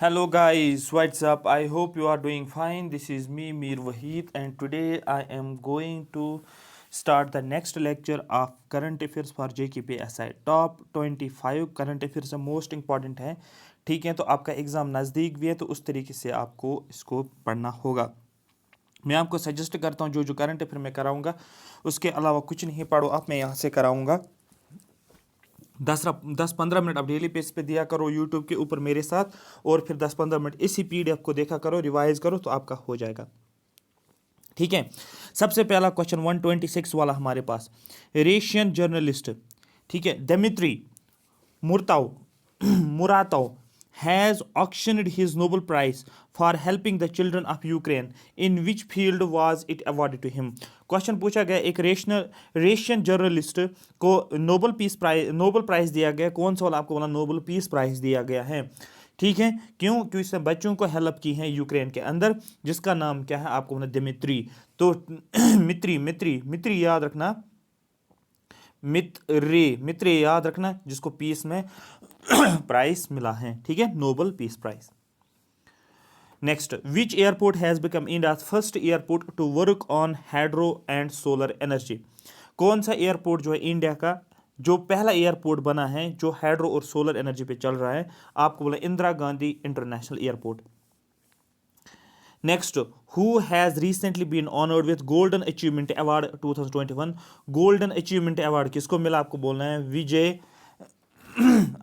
Hello guys, what's up? I hope you are doing fine. This is me, Mir Wahid, and today I am going to start the next lecture of current affairs for JKPSI. Top 25 current affairs से most important है. ठीक है, तो आपका exam नज़दीक भी है, तो उस तरीके से आपको इसको पढ़ना होगा. मैं आपको सजेस्ट करता हूँ जो करंट अफेयर मैं कराऊंगा उसके अलावा कुछ नहीं पढ़ो आप, मैं यहाँ से कराऊंगा. 10-15 मिनट आप डेली बेस पे दिया करो यूट्यूब के ऊपर मेरे साथ, और फिर 10-15 मिनट इसी पीडीएफ को देखा करो, रिवाइज करो, तो आपका हो जाएगा. ठीक है. सबसे पहला क्वेश्चन 126 वाला हमारे पास. रशियन जर्नलिस्ट, ठीक है, Dmitry Muratov has auctioned his Nobel Prize for helping the children of Ukraine. In which field was it awarded to him? Question पूछा गया, एक रेशियन जर्नलिस्ट को नोबल प्राइज दिया गया. कौन सा वाला आपको बोला? नोबल पीस प्राइज दिया गया है. ठीक है. क्यों? क्योंकि इसने बच्चों को हेल्प की है यूक्रेन के अंदर, जिसका नाम क्या है आपको बोला? दिमित्री. तो मित्री याद रखना, मित्र याद रखना, जिसको पीस में प्राइस मिला है. ठीक है, Nobel peace prize. Next, which airport has become India's first airport to work on hydro and solar energy? कौन सा एयरपोर्ट जो है इंडिया का जो पहला एयरपोर्ट बना है जो हाइड्रो और सोलर एनर्जी पे चल रहा है? आपको बोला Indira Gandhi international airport. Next, who has recently been honoured with golden achievement award 2021? Golden achievement award किसको मिला? आपको बोलना है विजय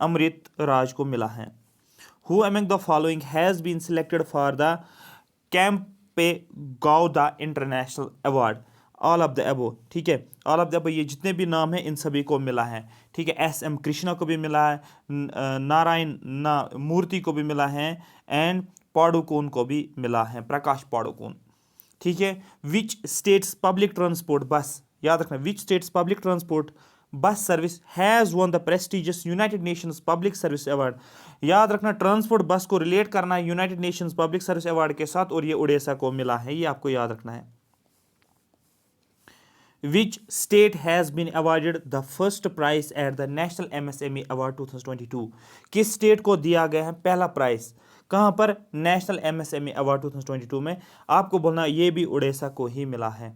अमृत राज को मिला है. Who among the following has been selected for the Campegouda International Award? All of the above. ठीक है, ऑल ऑफ द above, ये जितने भी नाम हैं इन सभी को मिला है. ठीक है, SM कृष्णा को भी मिला है, नारायण मूर्ति को भी मिला है, एंड पाडुकोन को भी मिला है, प्रकाश पाडुकोन. ठीक है. Which states public transport bus, याद रखना, which states public transport bus service has one the prestigious United Nations public service award? याद रखना, ट्रांसपोर्ट बस को रिलेट करना है United Nations public service award के साथ, और ये उड़ीसा को मिला है, ये आपको याद रखना है. Which state has been awarded the first prize at the national MSME award 2022? किस स्टेट को दिया गया है पहला प्राइज? कहां पर? नेशनल MSME अवार्ड 2022 में. आपको बोलना ये भी उड़ीसा को ही मिला है.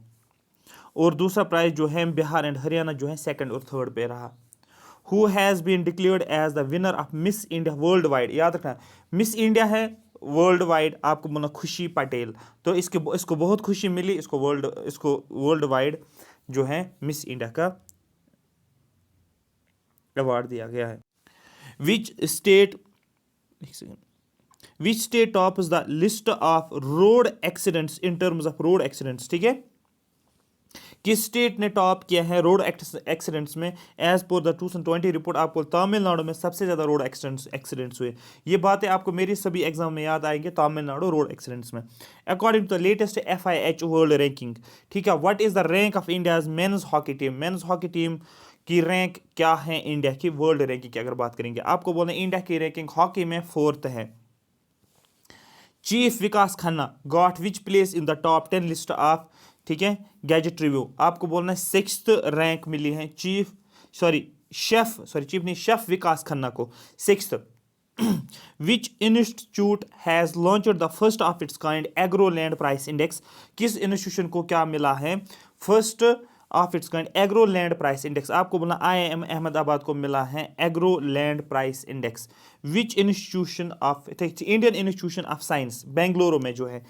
और दूसरा प्राइज जो है बिहार एंड हरियाणा जो है सेकंड और थर्ड पे रहा. Who has been declared as the winner of miss India worldwide? याद रखना, मिस इंडिया है वर्ल्ड वाइड, आपको बोलना खुशी पटेल. तो इसको बहुत खुशी मिली, इसको वर्ल्ड वाइड जो है मिस इंडिया का अवार्ड दिया गया है. Which state tops the list of road accidents in terms of road accidents? ठीक है, किस स्टेट ने टॉप किया है रोड एक्सीडेंट्स में? एज पर द 2020 रिपोर्ट आपको तमिलनाडु में सबसे ज़्यादा रोड एक्सीडेंट्स हुए. ये बातें आपको मेरी सभी एग्जाम में याद आएंगे, तमिलनाडु रोड एक्सीडेंट्स में. According to the latest FIH world ranking, ठीक है, what is the rank of India's men's hockey team? Men's hockey team की रैंक क्या है इंडिया की वर्ल्ड रैंकिंग की अगर बात करेंगे? आपको बोले इंडिया की रैंकिंग हॉकी में 4th है. Chief Vikas Khanna got which place in the top 10 list of, ठीक है, गैजेट रिव्यू? आपको बोलना है 6th रैंक मिली है शेफ विकास खन्ना को 6th. Which institute has launched the first of its kind agroland price index? किस इंस्टीट्यूशन को क्या मिला है first of its kind agroland price index? आपको बोलना IIM अहमदाबाद को मिला है agroland price index. Which institution of Indian institution of science Bengaluru में जो है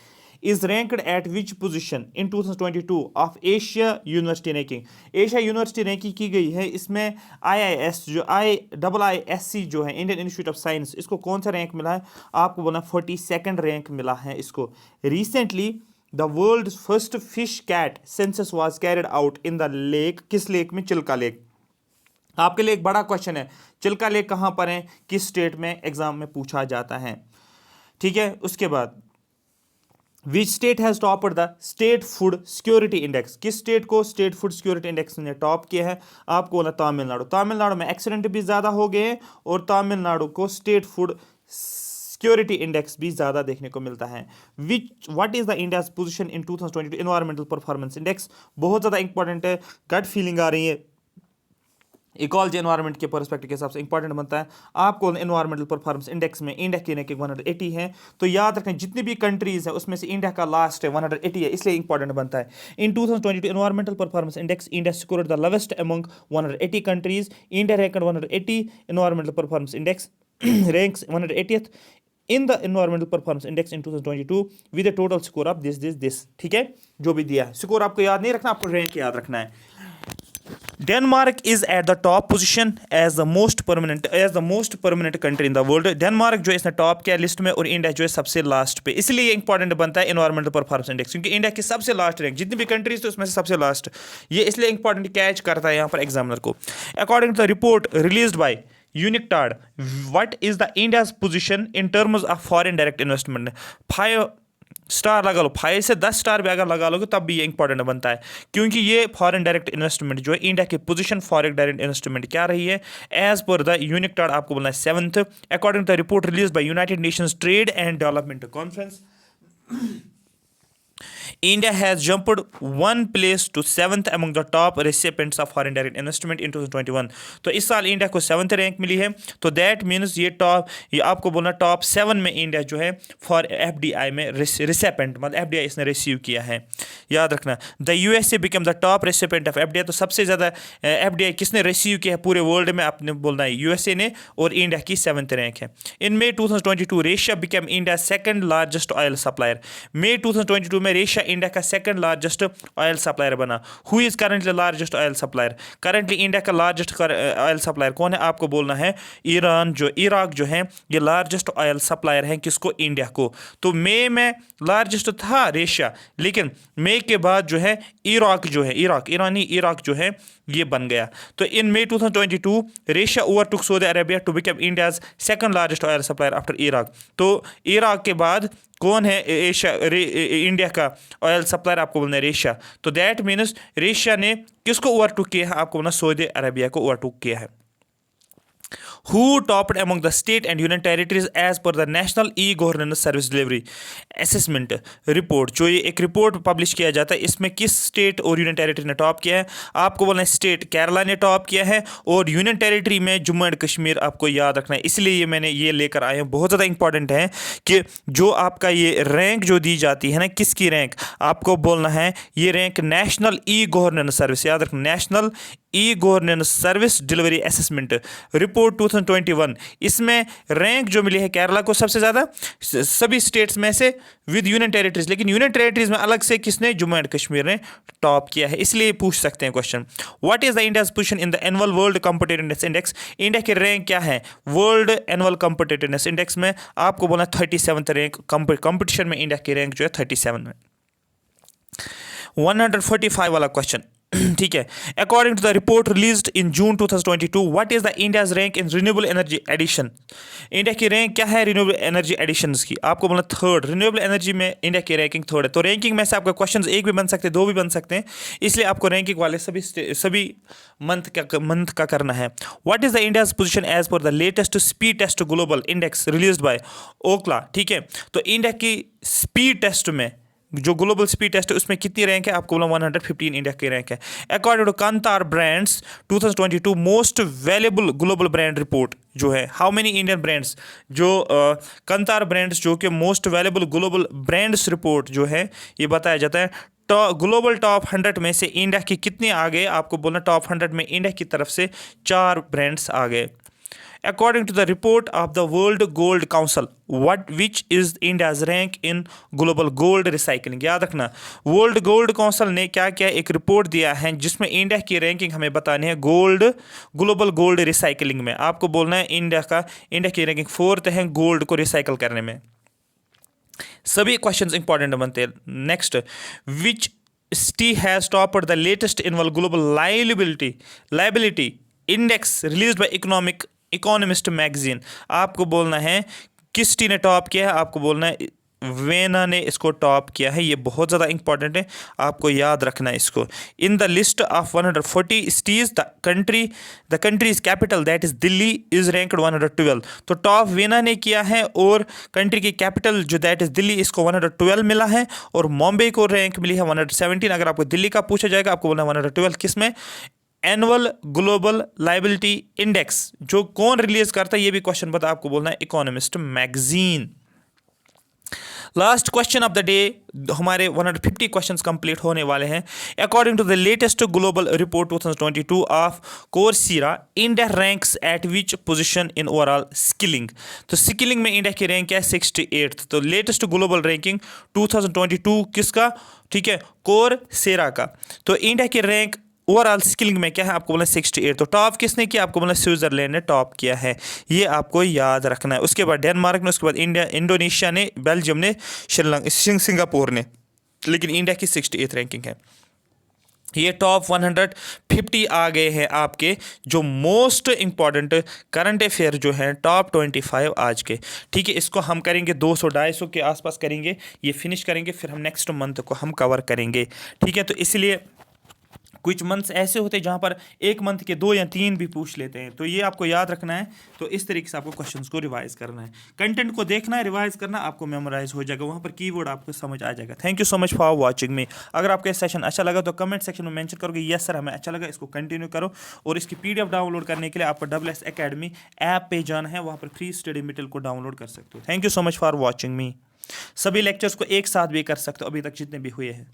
is ranked at which position in 2022 of Asia University Ranking? Asia university ranking की गई है, इसमें IIS जो IISc जो है इंडियन इंस्टीट्यूट ऑफ साइंस, इसको कौन सा रैंक मिला है? आपको बोला 42nd रैंक मिला है इसको. Recently the world first fish cat census was carried out in the lake. किस लेक में? चिल्का लेक. आपके लिए एक बड़ा क्वेश्चन है, चिल्का लेक कहाँ पर है, किस स्टेट में? एग्जाम में पूछा जाता है. ठीक है. उसके बाद विच state has topped the state food security index? किस स्टेट को स्टेट फूड सिक्योरिटी इंडेक्स ने टॉप किया है? आपको बोला तमिलनाडु. तमिलनाडु में एक्सीडेंट भी ज़्यादा हो गए और तमिलनाडु को स्टेट फूड सिक्योरिटी इंडेक्स भी ज़्यादा देखने को मिलता है. What is the India's position in 2022 environmental performance index? बहुत ज़्यादा इंपॉर्टेंट है, गट फीलिंग आ रही है, इकोलॉजी एनवायरनमेंट के परस्पेक्टिव के हिसाब से इंपॉर्टेंट बनता है। आपको एनवायरमेंटल परफॉर्मेंस इंडेक्स में इंडिया की रैंकिंग 180 है, तो याद रखें जितनी भी कंट्रीज है उसमें से इंडिया का लास्ट है 180 है, इसलिए इंपॉर्टेंट बनता है। इन 2022 environmental performance index, India scored the lowest among 180 countries. India ranked 180 environmental performance index ranks 180th in the environmental performance index in 2022 with a total score of this. ठीक है, जो भी दिया है स्कोर आपको याद नहीं रखना, आपको रैंक याद रखना है। Denmark is at the top position as the most permanent country in the world. Denmark जो है इसने टॉप किया लिस्ट में, और इंडिया जो है सबसे लास्ट पे, इसलिए ये इंपॉर्टेंट बनता है एनवायरमेंटल परफॉर्मेंस इंडेक्स, क्योंकि इंडिया की सबसे लास्ट रैंक, जितनी भी कंट्रीज तो उसमें से सबसे लास्ट, ये इसलिए इंपॉर्टेंट कैच करता है यहाँ पर एग्जामिनर को। According to the report released by UNCTAD, what is the India's position in terms of foreign direct investment. 5 star लगा लो, 5 से 10 स्टार भी अगर लगा लोगे तब भी ये इंपॉर्टेंट बनता है, क्योंकि ये फॉरेन डायरेक्ट इन्वेस्टमेंट जो है इंडिया की पोजीशन फॉरेन डायरेक्ट इन्वेस्टमेंट क्या रही है एज पर द यूनिक्टाड, आपको बोलना है 7th according to the report release by United Nations trade and development conference. India has jumped 1 place to 7th among the top recipients of foreign direct investment in 2021। तो इस साल India को 7th rank मिली है, तो that means ये आपको बोलना top 7 में इंडिया जो है फॉर एफडीआई में रिसिपेंट, मतलब एफडीआई इसने रिसीव किया है, याद रखना। The USA become the top recipient of FDI, तो सबसे ज़्यादा एफडीआई किसने रिसीव किया है पूरे वर्ल्ड में, आपने बोलना है यूएसए ने, और इंडिया की 7th रैंक है। In May 2022 Russia become India second largest oil supplier. मई 2022 में रशिया इंडिया का सेकंड लार्जेस्ट ऑयल सप्लायर बना। Who is currently largest oil supplier, currently India का लार्जेस्ट ऑयल सप्लायर कौन है, आपको बोलना है इराक जो है ये लार्जेस्ट ऑयल सप्लायर है किसको, इंडिया को। तो मई में लार्जेस्ट था रशिया, लेकिन मई के बाद जो है इराक जो है ईरानी इराक जो है ये बन गया। तो in May 2022 Russia overtook Saudi Arabia to become India's second largest oil supplier after Iraq. तो इराक के बाद कौन है इंडिया का ऑयल सप्लायर, आपको बोलना है रशिया। तो दैट मीन्स रशिया ने किसको ओवरटुक किया है, आपको बोलना सऊदी अरेबिया को ओवरटुक किया है। Who topped among the state and union territories as per the National E-Governance Service Delivery Assessment Report। जो ये एक रिपोर्ट पब्लिश किया जाता है, इसमें किस स्टेट और यूनियन टेरिटरी ने टॉप किया है, आपको बोलना है स्टेट केरला ने टॉप किया है, और यूनियन टेरिटरी में जम्मू एंड कश्मीर आपको याद रखना है। इसलिए ये मैंने ये लेकर आए हैं, बहुत ज़्यादा इंपॉर्टेंट है कि जो आपका ये रैंक जो दी जाती है ना, किसकी रैंक, आपको बोलना है ये रैंक नेशनल E-Governance सर्विस, याद रखना national E-Governance service delivery assessment report 2021, इसमें रैंक जो मिली है केरला को सबसे ज़्यादा सभी स्टेट्स में से विद यूनियन टेरिटरीज, लेकिन यूनियन टेरिटरीज में अलग से किसने, जम्मू एंड कश्मीर ने टॉप किया है। इसलिए पूछ सकते हैं question, what is the India's position in the annual world competitiveness index. India की रैंक क्या है वर्ल्ड एनुअल कॉम्पिटिटिवनेस इंडेक्स में, आपको बोला 37th रैंक, कंपटीशन में इंडिया की रैंक जो है 37 में। 145 वाला क्वेश्चन, ठीक है। According to the report released in June 2022 what is the India's rank in renewable energy addition. India की रैंक क्या है रिन्यूएबल एनर्जी एडिशंस की, आपको बोलना 3rd, रिन्यूएबल एनर्जी में इंडिया की रैंकिंग 3rd है। तो रैंकिंग में से आपका क्वेश्चन एक भी बन सकते हैं, 2 भी बन सकते हैं, इसलिए आपको रैंकिंग वाले सभी मंथ का करना है। What is the India's position as per the latest speed test global index released by Ookla, ठीक है। तो इंडिया की स्पीड टेस्ट में जो ग्लोबल स्पीड टेस्ट है उसमें कितनी रैंक है, आपको बोला 115 इंडिया की रैंक है। अकॉर्डिंग टू कांतार brands 2022 most valuable global brand report जो है, हाउ मेनी इंडियन ब्रांड्स, जो कांतार ब्रांड्स जो कि most valuable global brands report जो है ये बताया जाता है, ग्लोबल टॉप 100 में से इंडिया की कितने आ गए, आपको बोलना टॉप 100 में इंडिया की तरफ से 4 ब्रांड्स आ गए। According to the report of the World Gold Council, which is India's rank in global gold recycling। याद रखना वर्ल्ड गोल्ड काउंसिल ने क्या क्या एक रिपोर्ट दिया है जिसमें इंडिया की रैंकिंग हमें बतानी है ग्लोबल गोल्ड रिसाइकलिंग में। आपको बोलना है इंडिया की रैंकिंग 4th है गोल्ड को रिसाइकल करने में। सभी क्वेश्चंस इंपॉर्टेंट बनते हैं। Next, which city has topped the latest annual global liability index released bye economist magazine. आपको बोलना है किस सिटी ने टॉप किया है, आपको बोलना है वेना ने इसको टॉप किया है। ये बहुत ज़्यादा इंपॉर्टेंट है, आपको याद रखना है इसको। In the list of 140 cities the countries capital that is Delhi is ranked 112। तो टॉप वेना ने किया है और कंट्री की कैपिटल जो दैट इज दिल्ली इसको 112 मिला है, और मुंबई को रैंक मिली है 117। अगर आपको दिल्ली का पूछा जाएगा आपको बोलना 112 किस में, एनुअल ग्लोबल लाइबिलिटी इंडेक्स जो कौन रिलीज करता है, ये भी क्वेश्चन बता आपको बोलना है, Economist magazine. Last question of the day, हमारे 150 क्वेश्चंस कंप्लीट होने वाले हैं। According to the latest global report 2022 of Coursera, India ranks at which position in overall skilling. तो स्किलिंग में इंडिया की रैंक क्या है? 68th। तो लेटेस्ट ग्लोबल रैंकिंग 2022 किसका? ठीक है, कोर्सेरा का। तो इंडिया की रैंक ओवरऑल स्किलिंग में क्या है? आपको बोला 68। तो टॉप किसने किया? आपको बोला स्विट्जरलैंड ने टॉप किया है, ये आपको याद रखना है। उसके बाद डेनमार्क ने, उसके बाद इंडिया, इंडोनेशिया ने, बेल्जियम ने, श्रीलंका, सिंगापुर ने, लेकिन इंडिया की 68 रैंकिंग है। ये टॉप 150 आ गए हैं आपके जो मोस्ट इंपॉर्टेंट करंट अफेयर जो है, टॉप 25 आज के। ठीक है, इसको हम करेंगे 200-250 के आसपास करेंगे, ये फिनिश करेंगे, फिर हम नेक्स्ट मंथ को हम कवर करेंगे। ठीक है, तो इसलिए कुछ मंथ्स ऐसे होते हैं जहाँ पर एक मंथ के 2 या 3 भी पूछ लेते हैं, तो ये आपको याद रखना है। तो इस तरीके से आपको क्वेश्चंस को रिवाइज करना है, कंटेंट को देखना है, रिवाइज करना, आपको मेमोराइज हो जाएगा, वहाँ पर कीवर्ड आपको समझ आ जाएगा। Thank you so much for watching मी। अगर आपको ये सेशन अच्छा लगा तो कमेंट सेक्शन में मेंशन करोगे यस सर हमें अच्छा लगा, इसको कंटिन्यू करो। और इसकी PDF डाउनलोड करने के लिए आपको WS Academy ऐप पे जाना है, वहाँ पर फ्री स्टडी मटेरियल को डाउनलोड कर सकते हो। Thank you so much for watching मी। सभी लेक्चर्स को एक साथ भी कर सकते हो अभी तक जितने भी हुए हैं।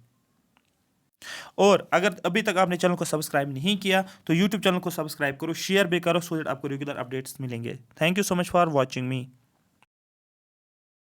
और अगर अभी तक आपने चैनल को सब्सक्राइब नहीं किया तो YouTube चैनल को सब्सक्राइब करो, शेयर भी करो, सो दैट आपको रेगुलर अपडेट्स मिलेंगे। Thank you so much for watching me.